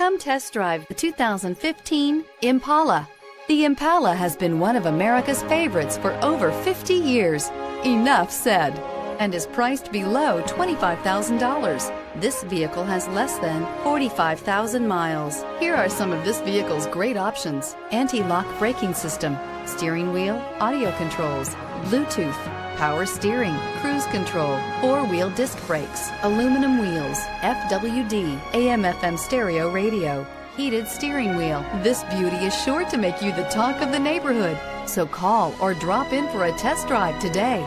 Come test drive the 2015 Impala. The Impala has been one of America's favorites for over 50 years. Enough said. And is priced below $25,000. This vehicle has less than 45,000 miles. Here are some of this vehicle's great options: anti-lock braking system, steering wheel audio controls, Bluetooth, power steering, cruise control, four-wheel disc brakes, aluminum wheels, FWD, AM/FM stereo radio, heated steering wheel. This beauty is sure to make you the talk of the neighborhood. So call or drop in for a test drive today.